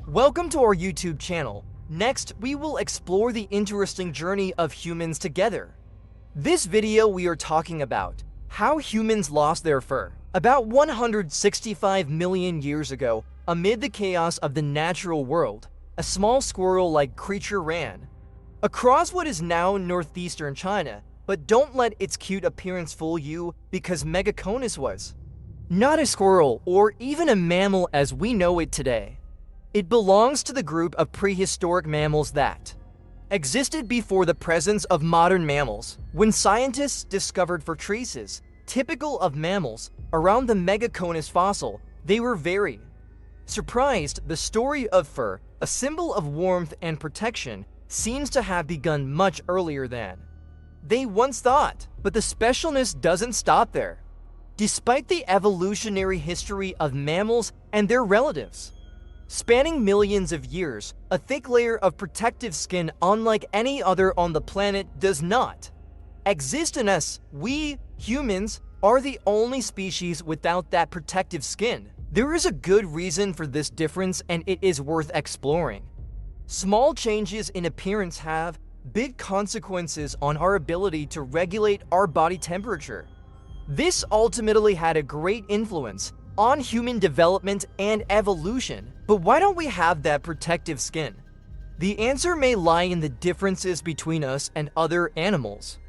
Welcome to our YouTube channel. Next, we will explore the interesting journey of humans together. This video we are talking about how humans lost their fur. About 165 million years ago, amid the chaos of the natural world, a small squirrel-like creature ran across what is now northeastern China, but don't let its cute appearance fool you because Megaconus was not a squirrel or even a mammal as we know it today. It belongs to the group of prehistoric mammals that existed before the presence of modern mammals. When scientists discovered fur traces typical of mammals around the Megaconus fossil, they were very surprised. The story of fur, a symbol of warmth and protection, seems to have begun much earlier than they once thought. But the specialness doesn't stop there. Despite the evolutionary history of mammals and their relatives, spanning millions of years, a thick layer of protective skin unlike any other on the planet does not exist in us. We, humans, are the only species without that protective skin. There is a good reason for this difference, and it is worth exploring. Small changes in appearance have big consequences on our ability to regulate our body temperature. This ultimately had a great influence on human development and evolution. But why don't we have that protective skin? The answer may lie in the differences between us and other animals.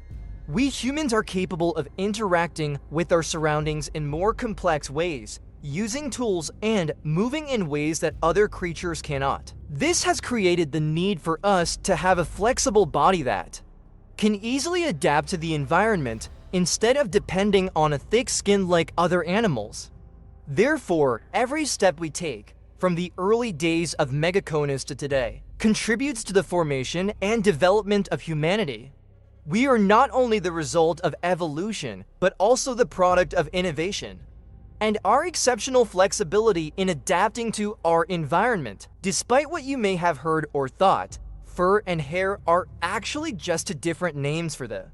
We humans are capable of interacting with our surroundings in more complex ways, using tools and moving in ways that other creatures cannot. This has created the need for us to have a flexible body that can easily adapt to the environment instead of depending on a thick skin like other animals. Therefore, every step we take, from the early days of Megaconus to today, contributes to the formation and development of humanity. We are not only the result of evolution, but also the product of innovation. And our exceptional flexibility in adapting to our environment. Despite what you may have heard or thought, fur and hair are actually just different names for the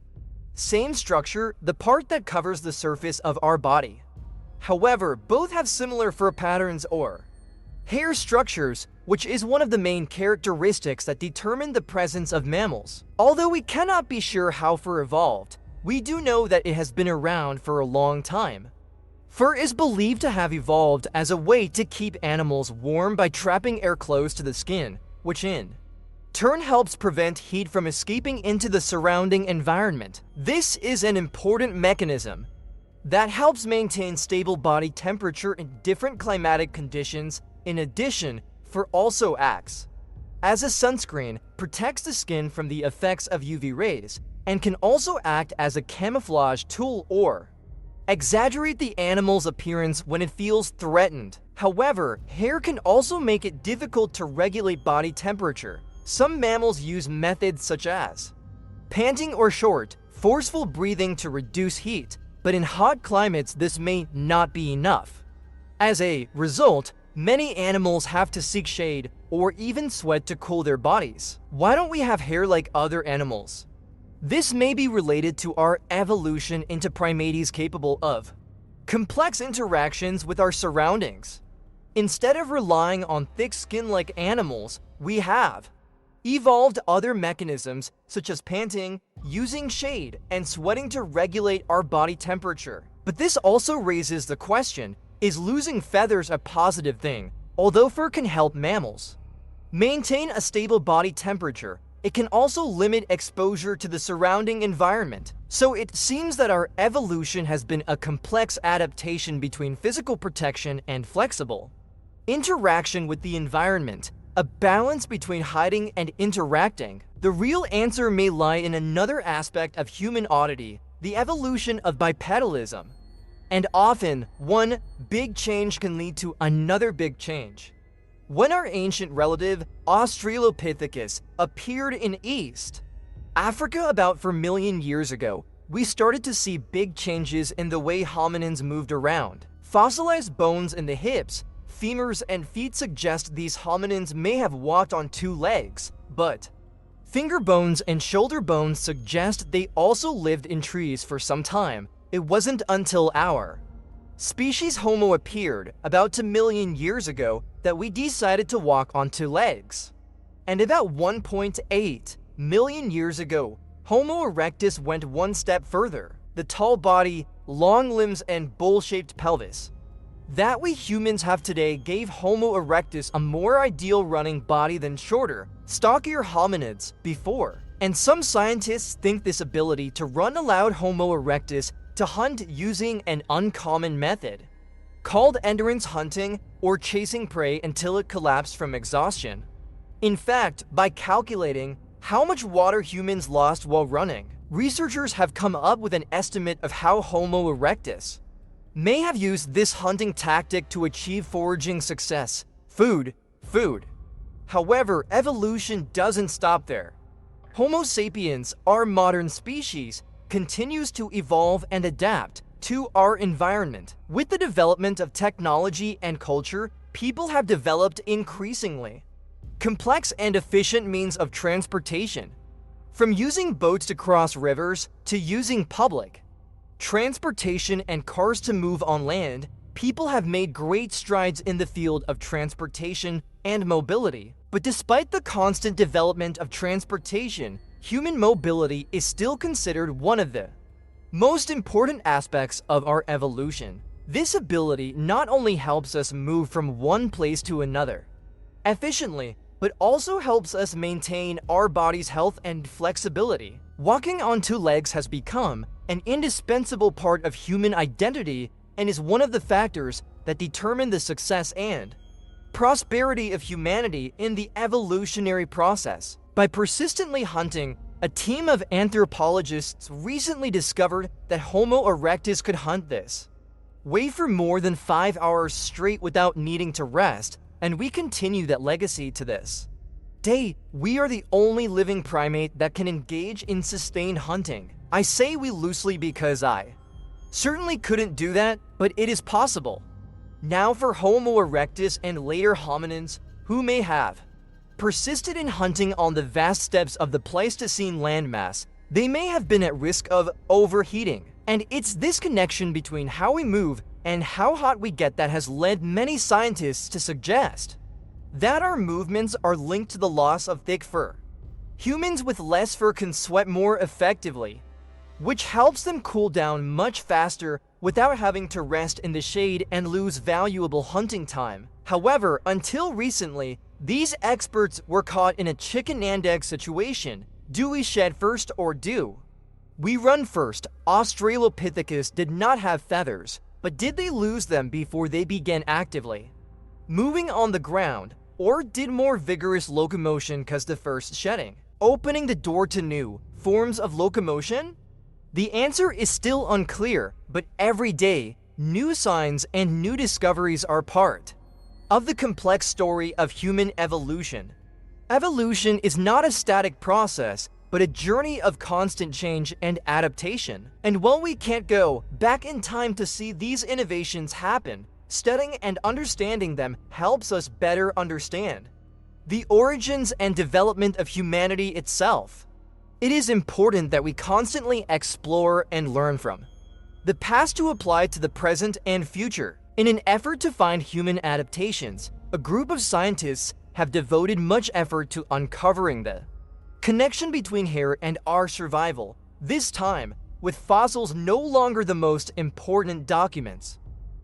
same structure, the part that covers the surface of our body. However, both have similar fur patterns or hair structures, which is one of the main characteristics that determine the presence of mammals. Although we cannot be sure how fur evolved, we do know that it has been around for a long time. Fur is believed to have evolved as a way to keep animals warm by trapping air close to the skin, which in turn helps prevent heat from escaping into the surrounding environment. This is an important mechanism that helps maintain stable body temperature in different climatic conditions. In addition, fur also acts as a sunscreen, protects the skin from the effects of UV rays, and can also act as a camouflage tool or exaggerate the animal's appearance when it feels threatened. However, hair can also make it difficult to regulate body temperature. Some mammals use methods such as panting or short, forceful breathing to reduce heat, but in hot climates this may not be enough. As a result, many animals have to seek shade or even sweat to cool their bodies. Why don't we have hair like other animals? This may be related to our evolution into primates capable of complex interactions with our surroundings. Instead of relying on thick skin like animals, we have evolved other mechanisms such as panting, using shade, and sweating to regulate our body temperature. But this also raises the question, is losing feathers a positive thing? Although fur can help mammals maintain a stable body temperature, it can also limit exposure to the surrounding environment. So it seems that our evolution has been a complex adaptation between physical protection and flexible interaction with the environment, a balance between hiding and interacting. The real answer may lie in another aspect of human oddity, the evolution of bipedalism. And often, one big change can lead to another big change. When our ancient relative, Australopithecus, appeared in East Africa about 4 million years ago, we started to see big changes in the way hominins moved around. Fossilized bones in the hips, femurs, and feet suggest these hominins may have walked on 2 legs, but finger bones and shoulder bones suggest they also lived in trees for some time. It wasn't until our Species Homo appeared about 2 million years ago that we decided to walk on 2 legs. And about 1.8 million years ago, Homo erectus went one step further. The tall body, long limbs, and bowl-shaped pelvis that we humans have today gave Homo erectus a more ideal running body than shorter, stockier hominids before. And some scientists think this ability to run allowed Homo erectus to hunt using an uncommon method called endurance hunting, or chasing prey until it collapsed from exhaustion. In fact, by calculating how much water humans lost while running, researchers have come up with an estimate of how Homo erectus may have used this hunting tactic to achieve foraging success. Food. However, evolution doesn't stop there. Homo sapiens, our modern species, continues to evolve and adapt to our environment. With the development of technology and culture, people have developed increasingly complex and efficient means of transportation. From using boats to cross rivers to using public transportation and cars to move on land, people have made great strides in the field of transportation and mobility. But despite the constant development of transportation, human mobility is still considered one of the most important aspects of our evolution. This ability not only helps us move from one place to another efficiently, but also helps us maintain our body's health and flexibility. Walking on 2 legs has become an indispensable part of human identity and is one of the factors that determine the success and prosperity of humanity in the evolutionary process. By persistently hunting, a team of anthropologists recently discovered that Homo erectus could hunt this way for more than 5 hours straight without needing to rest, and we continue that legacy to this day. We are the only living primate that can engage in sustained hunting. I say we loosely because I certainly couldn't do that, but it is possible. Now for Homo erectus and later hominins who may have persisted in hunting on the vast steppes of the Pleistocene landmass, they may have been at risk of overheating. And it's this connection between how we move and how hot we get that has led many scientists to suggest that our movements are linked to the loss of thick fur. Humans with less fur can sweat more effectively, which helps them cool down much faster without having to rest in the shade and lose valuable hunting time. However, until recently, these experts were caught in a chicken and egg situation. Do we shed first or do we run first? Australopithecus did not have feathers, but did they lose them before they began actively moving on the ground, or did more vigorous locomotion cause the first shedding, opening the door to new forms of locomotion? The answer is still unclear, but every day, new signs and new discoveries are part of the complex story of human evolution. Evolution is not a static process, but a journey of constant change and adaptation. And while we can't go back in time to see these innovations happen, studying and understanding them helps us better understand the origins and development of humanity itself. It is important that we constantly explore and learn from the past to apply to the present and future. In an effort to find human adaptations, a group of scientists have devoted much effort to uncovering the connection between hair and our survival, this time with fossils no longer the most important documents.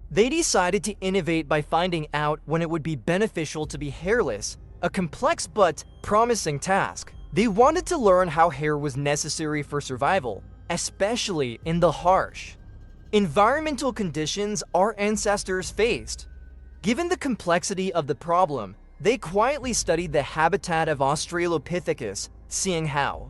They decided to innovate by finding out when it would be beneficial to be hairless, a complex but promising task. They wanted to learn how hair was necessary for survival, especially in the harsh environmental conditions our ancestors faced. Given the complexity of the problem, they quietly studied the habitat of Australopithecus, seeing how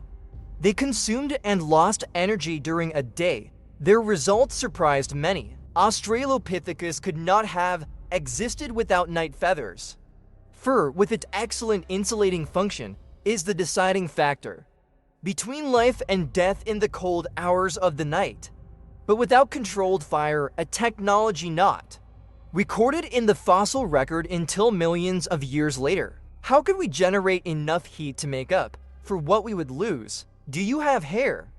they consumed and lost energy during a day. Their results surprised many. Australopithecus could not have existed without night feathers. Fur, with its excellent insulating function, is the deciding factor between life and death in the cold hours of the night. But without controlled fire, a technology not recorded in the fossil record until millions of years later, how could we generate enough heat to make up for what we would lose? Do you have hair?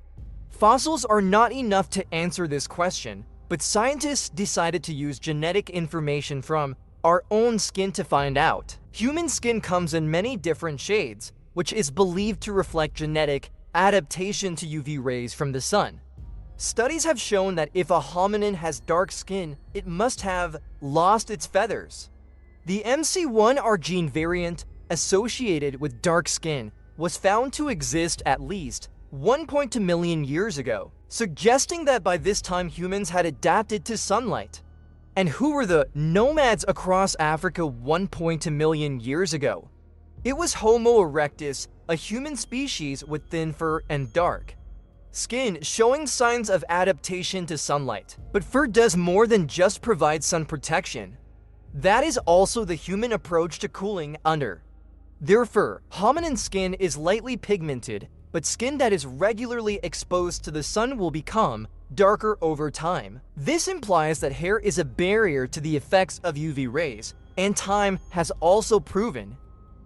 Fossils are not enough to answer this question. but scientists decided to use genetic information from our own skin to find out. Human skin comes in many different shades, which is believed to reflect genetic adaptation to UV rays from the sun. Studies have shown that if a hominin has dark skin, it must have lost its feathers. The MC1R gene variant associated with dark skin was found to exist at least 1.2 million years ago, suggesting that by this time humans had adapted to sunlight. And who were the nomads across Africa 1.2 million years ago? It was Homo erectus, a human species with thin fur and dark skin showing signs of adaptation to sunlight. But fur does more than just provide sun protection. That is also the human approach to cooling under. Their fur, hominin skin, is lightly pigmented, but skin that is regularly exposed to the sun will become darker over time. This implies that hair is a barrier to the effects of UV rays, and time has also proven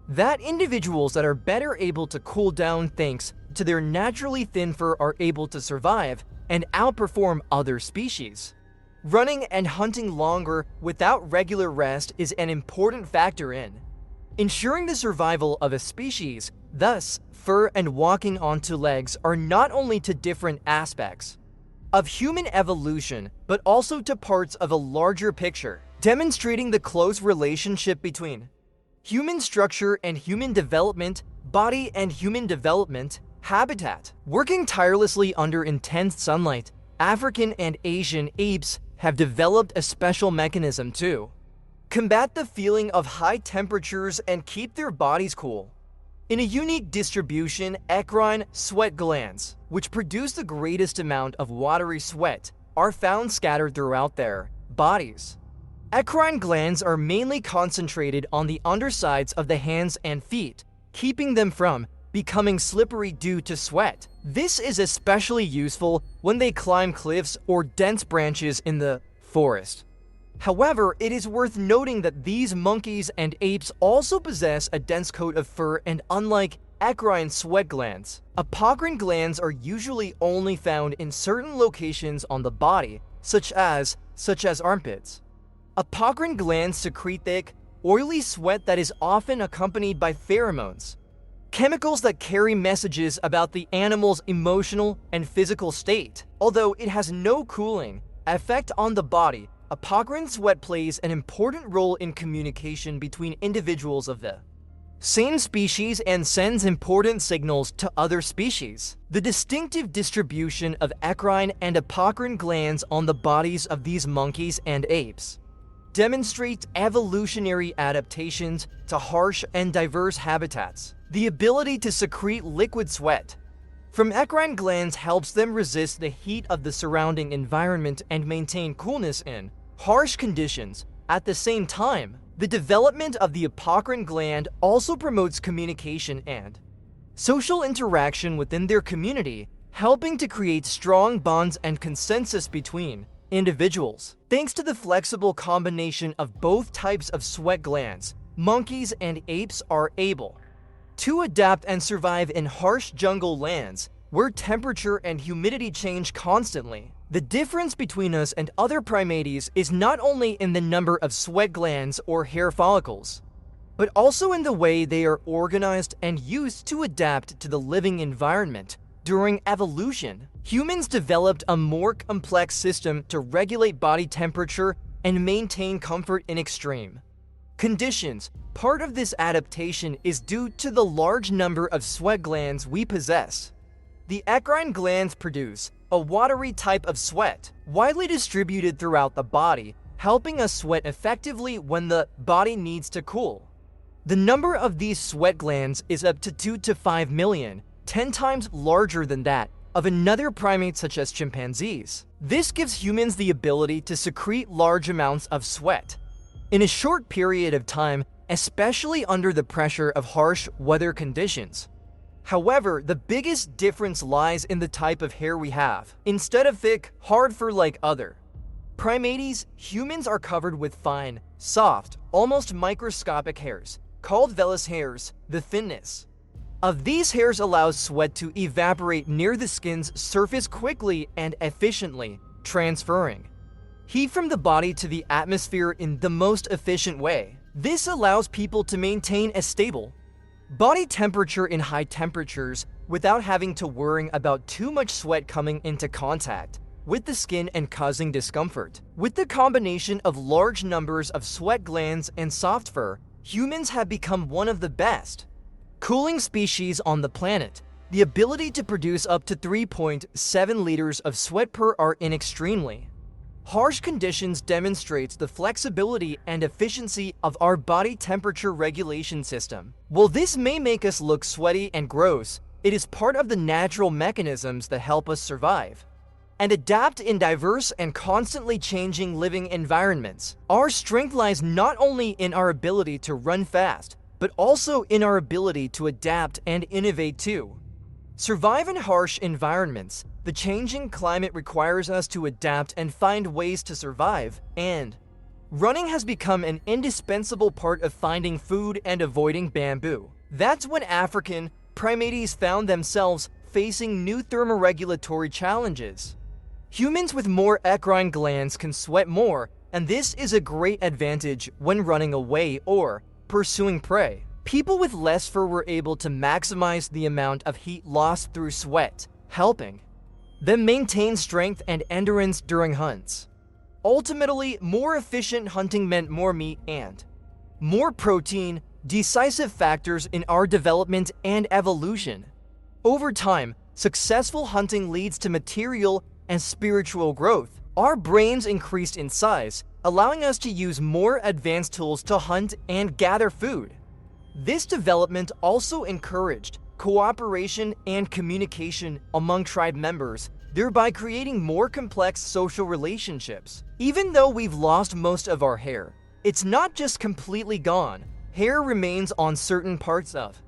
that individuals that are better able to cool down thanks to their naturally thin fur are able to survive and outperform other species. Running and hunting longer without regular rest is an important factor in ensuring the survival of a species. Thus, fur and walking on two legs are not only to different aspects of human evolution, but also to parts of a larger picture, demonstrating the close relationship between human structure and human development, body and human development, habitat. Working tirelessly under intense sunlight, African and Asian apes have developed a special mechanism to combat the feeling of high temperatures and keep their bodies cool. In a unique distribution, eccrine sweat glands, which produce the greatest amount of watery sweat, are found scattered throughout their bodies. Eccrine glands are mainly concentrated on the undersides of the hands and feet, keeping them from becoming slippery due to sweat. This is especially useful when they climb cliffs or dense branches in the forest. However, it is worth noting that these monkeys and apes also possess a dense coat of fur, and unlike eccrine sweat glands, apocrine glands are usually only found in certain locations on the body, such as armpits. Apocrine glands secrete thick, oily sweat that is often accompanied by pheromones, chemicals that carry messages about the animal's emotional and physical state. Although it has no cooling effect on the body, apocrine sweat plays an important role in communication between individuals of the same species and sends important signals to other species. The distinctive distribution of eccrine and apocrine glands on the bodies of these monkeys and apes demonstrates evolutionary adaptations to harsh and diverse habitats. The ability to secrete liquid sweat from eccrine glands helps them resist the heat of the surrounding environment and maintain coolness in harsh conditions. At the same time, the development of the apocrine gland also promotes communication and social interaction within their community, helping to create strong bonds and consensus between individuals. Thanks to the flexible combination of both types of sweat glands, monkeys and apes are able to adapt and survive in harsh jungle lands where temperature and humidity change constantly. The difference between us and other primates is not only in the number of sweat glands or hair follicles, but also in the way they are organized and used to adapt to the living environment. During evolution, humans developed a more complex system to regulate body temperature and maintain comfort in extreme conditions. Part of this adaptation is due to the large number of sweat glands we possess. The eccrine glands produce a watery type of sweat, widely distributed throughout the body, helping us sweat effectively when the body needs to cool. The number of these sweat glands is up to 2 to 5 million, 10 times larger than that of another primate such as chimpanzees. This gives humans the ability to secrete large amounts of sweat in a short period of time, especially under the pressure of harsh weather conditions. However, the biggest difference lies in the type of hair we have. Instead of thick, hard fur like other primates, humans are covered with fine, soft, almost microscopic hairs, called vellus hairs. The thinness of these hairs allows sweat to evaporate near the skin's surface quickly and efficiently, transferring heat from the body to the atmosphere in the most efficient way. This allows people to maintain a stable body temperature in high temperatures without having to worry about too much sweat coming into contact with the skin and causing discomfort. With the combination of large numbers of sweat glands and soft fur, humans have become one of the best cooling species on the planet. The ability to produce up to 3.7 liters of sweat per hour in extremely harsh conditions demonstrates the flexibility and efficiency of our body temperature regulation system. While this may make us look sweaty and gross, it is part of the natural mechanisms that help us survive and adapt in diverse and constantly changing living environments. Our strength lies not only in our ability to run fast, but also in our ability to adapt and innovate too. Survive in harsh environments. The changing climate requires us to adapt and find ways to survive, and running has become an indispensable part of finding food and avoiding bamboo. That's when African primates found themselves facing new thermoregulatory challenges. Humans with more eccrine glands can sweat more, and this is a great advantage when running away or pursuing prey. People with less fur were able to maximize the amount of heat lost through sweat, helping them maintain strength and endurance during hunts. Ultimately, more efficient hunting meant more meat and more protein, decisive factors in our development and evolution. Over time, successful hunting leads to material and spiritual growth. Our brains increased in size, allowing us to use more advanced tools to hunt and gather food. This development also encouraged cooperation and communication among tribe members, thereby creating more complex social relationships. Even though we've lost most of our hair, it's not just completely gone. Hair remains on certain parts of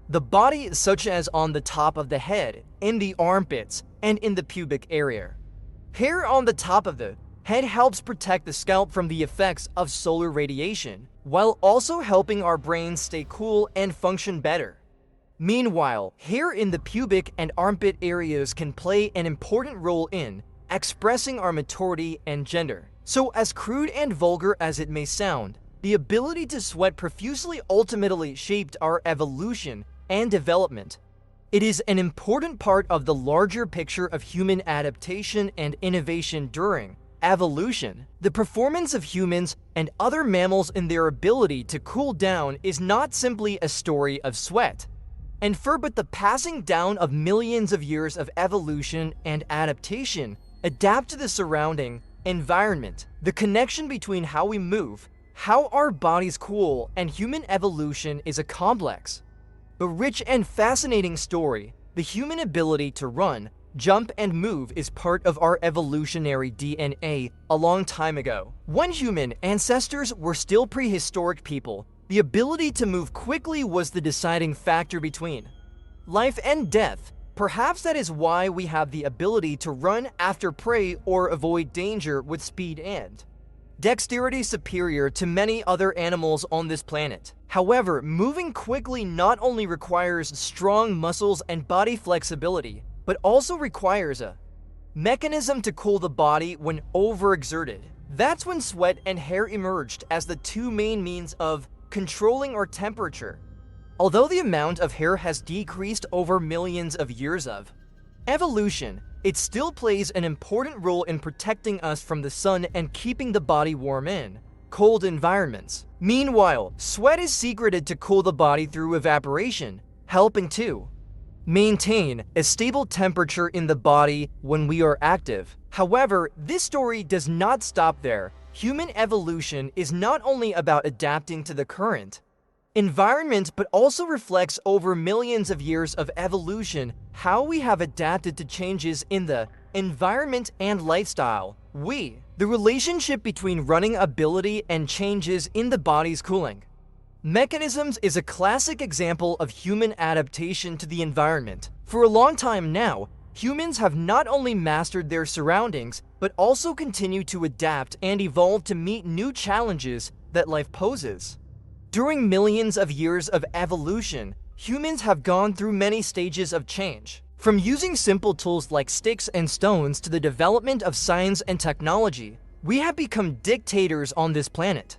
the body, such as on the top of the head, in the armpits, and in the pubic area. Hair on the top of the head helps protect the scalp from the effects of solar radiation, while also helping our brains stay cool and function better. Meanwhile, hair in the pubic and armpit areas can play an important role in expressing our maturity and gender. So, as crude and vulgar as it may sound, the ability to sweat profusely ultimately shaped our evolution and development. It is an important part of the larger picture of human adaptation and innovation during evolution. The performance of humans and other mammals in their ability to cool down is not simply a story of sweat and fur, but the passing down of millions of years of evolution and adaptation. Adapt to the surrounding environment. The connection between how we move, how our bodies cool, and human evolution is a complex but rich and fascinating story. The human ability to run, jump, and move is part of our evolutionary DNA a long time ago. When human ancestors were still prehistoric people, the ability to move quickly was the deciding factor between life and death. Perhaps that is why we have the ability to run after prey or avoid danger with speed and dexterity superior to many other animals on this planet. However, moving quickly not only requires strong muscles and body flexibility, but also requires a mechanism to cool the body when overexerted. That's when sweat and hair emerged as the two main means of controlling our temperature. Although the amount of hair has decreased over millions of years of evolution, it still plays an important role in protecting us from the sun and keeping the body warm in cold environments. Meanwhile, sweat is secreted to cool the body through evaporation, helping to maintain a stable temperature in the body when we are active. However, this story does not stop there. Human evolution is not only about adapting to the current environment, but also reflects over millions of years of evolution, how we have adapted to changes in the environment and lifestyle. The relationship between running ability and changes in the body's cooling mechanisms is a classic example of human adaptation to the environment. For a long time now, humans have not only mastered their surroundings, but also continue to adapt and evolve to meet new challenges that life poses. During millions of years of evolution, humans have gone through many stages of change. From using simple tools like sticks and stones to the development of science and technology, We have become dictators on this planet.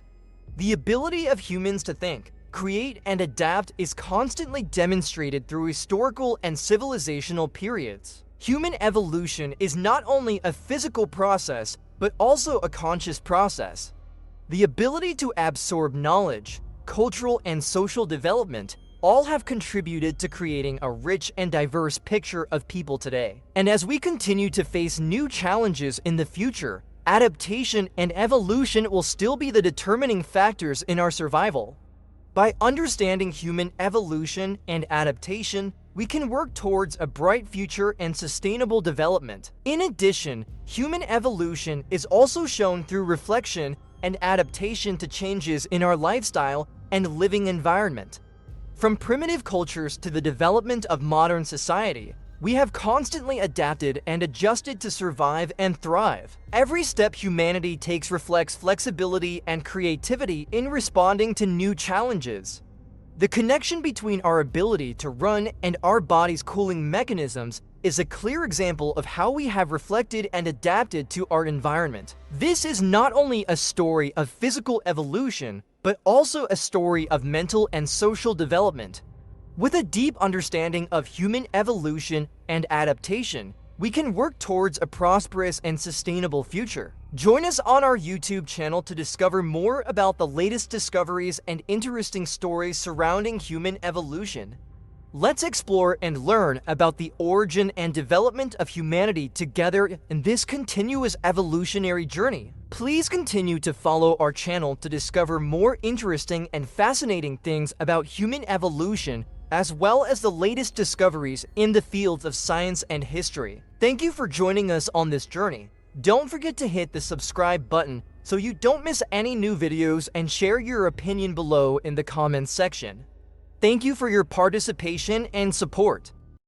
The ability of humans to think, create, and adapt is constantly demonstrated through historical and civilizational periods. Human evolution is not only a physical process, but also a conscious process. The ability to absorb knowledge, cultural and social development all have contributed to creating a rich and diverse picture of people today. And as we continue to face new challenges in the future, adaptation and evolution will still be the determining factors in our survival. By understanding human evolution and adaptation, we can work towards a bright future and sustainable development. In addition, human evolution is also shown through reflection and adaptation to changes in our lifestyle and living environment. From primitive cultures to the development of modern society, we have constantly adapted and adjusted to survive and thrive. Every step humanity takes reflects flexibility and creativity in responding to new challenges. The connection between our ability to run and our body's cooling mechanisms is a clear example of how we have reflected and adapted to our environment. This is not only a story of physical evolution, but also a story of mental and social development. With a deep understanding of human evolution and adaptation, we can work towards a prosperous and sustainable future. Join us on our YouTube channel to discover more about the latest discoveries and interesting stories surrounding human evolution. Let's explore and learn about the origin and development of humanity together in this continuous evolutionary journey. Please continue to follow our channel to discover more interesting and fascinating things about human evolution, as well as the latest discoveries in the fields of science and history. Thank you for joining us on this journey. Don't forget to hit the subscribe button so you don't miss any new videos, and share your opinion below in the comments section. Thank you for your participation and support.